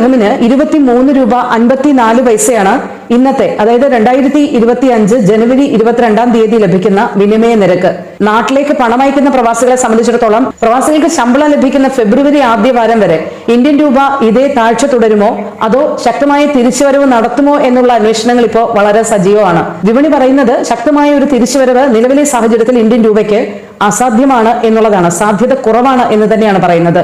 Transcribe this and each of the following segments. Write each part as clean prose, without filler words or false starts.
ദിർഹമിന് 23 രൂപ 54 പൈസയാണ് ഇന്നത്തെ, അതായത് 2025 ജനുവരി 22-ാം തീയതി ലഭിക്കുന്ന വിനിമയ നിരക്ക്. നാട്ടിലേക്ക് പണം അയക്കുന്ന പ്രവാസികളെ സംബന്ധിച്ചിടത്തോളം പ്രവാസികൾക്ക് ശമ്പളം ലഭിക്കുന്ന ഫെബ്രുവരി ആദ്യവാരം വരെ ഇന്ത്യൻ രൂപ ഇതേ താഴ്ച തുടരുമോ അതോ ശക്തമായ തിരിച്ചുവരവ് നടത്തുമോ എന്നുള്ള അന്വേഷണങ്ങൾ ഇപ്പോൾ വളരെ സജീവമാണ്. വിപണി പറയുന്നത് ശക്തമായ ഒരു തിരിച്ചുവരവ് നിലവിലെ സാഹചര്യത്തിൽ ഇന്ത്യൻ രൂപയ്ക്ക് അസാധ്യമാണ് എന്നുള്ളതാണ്, സാധ്യത കുറവാണ് എന്ന് തന്നെയാണ് പറയുന്നത്.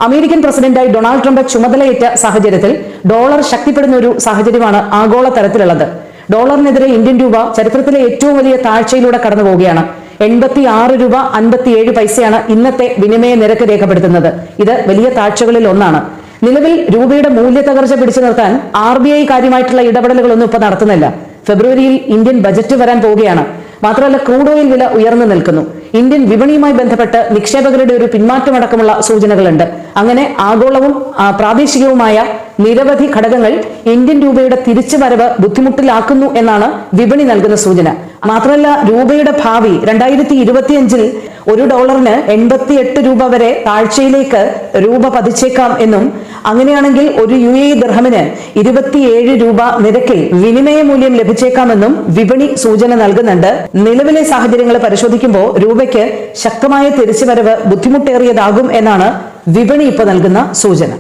അമേരിക്കൻ പ്രസിഡന്റായി ഡൊണാൾഡ് ട്രംപ് ചുമതലയേറ്റ സാഹചര്യത്തിൽ ഡോളർ ശക്തിപ്പെടുന്ന ഒരു സാഹചര്യമാണ് ആഗോള തലത്തിലുള്ളത്. ഡോളറിനെതിരെ ഇന്ത്യൻ രൂപ ചരിത്രത്തിലെ ഏറ്റവും വലിയ താഴ്ചയിലൂടെ കടന്നു പോവുകയാണ്. 86 രൂപ 57 പൈസയാണ് ഇന്നത്തെ വിനിമയ നിരക്ക് രേഖപ്പെടുത്തുന്നത്. ഇത് വലിയ താഴ്ചകളിൽ ഒന്നാണ്. നിലവിൽ രൂപയുടെ മൂല്യത്തകർച്ച പിടിച്ചു നിർത്താൻ RBI കാര്യമായിട്ടുള്ള ഇടപെടലുകളൊന്നും ഇപ്പോൾ നടത്തുന്നില്ല. ഫെബ്രുവരിയിൽ ഇന്ത്യൻ ബജറ്റ് വരാൻ പോവുകയാണ്. മാത്രമല്ല, ക്രൂഡ് ഓയിൽ വില ഉയർന്നു നിൽക്കുന്നു. ഇന്ത്യൻ വിപണിയുമായി ബന്ധപ്പെട്ട് നിക്ഷേപകരുടെ ഒരു പിന്മാറ്റമടക്കമുള്ള സൂചനകളുണ്ട്. അങ്ങനെ ആഗോളവും പ്രാദേശികവുമായ നിരവധി ഘടകങ്ങൾ ഇന്ത്യൻ രൂപയുടെ തിരിച്ചുവരവ് ബുദ്ധിമുട്ടിലാക്കുന്നു എന്നാണ് വിപണി നൽകുന്ന സൂചന. മാത്രമല്ല, രൂപയുടെ ഭാവി 2025-ൽ ഒരു ഡോളറിന് 88 രൂപ വരെ താഴ്ചയിലേക്ക് രൂപ പതിച്ചേക്കാം എന്നും, അങ്ങനെയാണെങ്കിൽ ഒരു UAE ദിർഹമിന് 27 രൂപ നിരക്കിൽ വിനിമയ മൂല്യം ലഭിച്ചേക്കാമെന്നും വിപണി സൂചന നൽകുന്നുണ്ട്. നിലവിലെ സാഹചര്യങ്ങൾ പരിശോധിക്കുമ്പോൾ രൂപയ്ക്ക് ശക്തമായ തിരിച്ചുവരവ് ബുദ്ധിമുട്ടേറിയതാകും എന്നാണ് വിപണി ഇപ്പോൾ നൽകുന്ന സൂചന.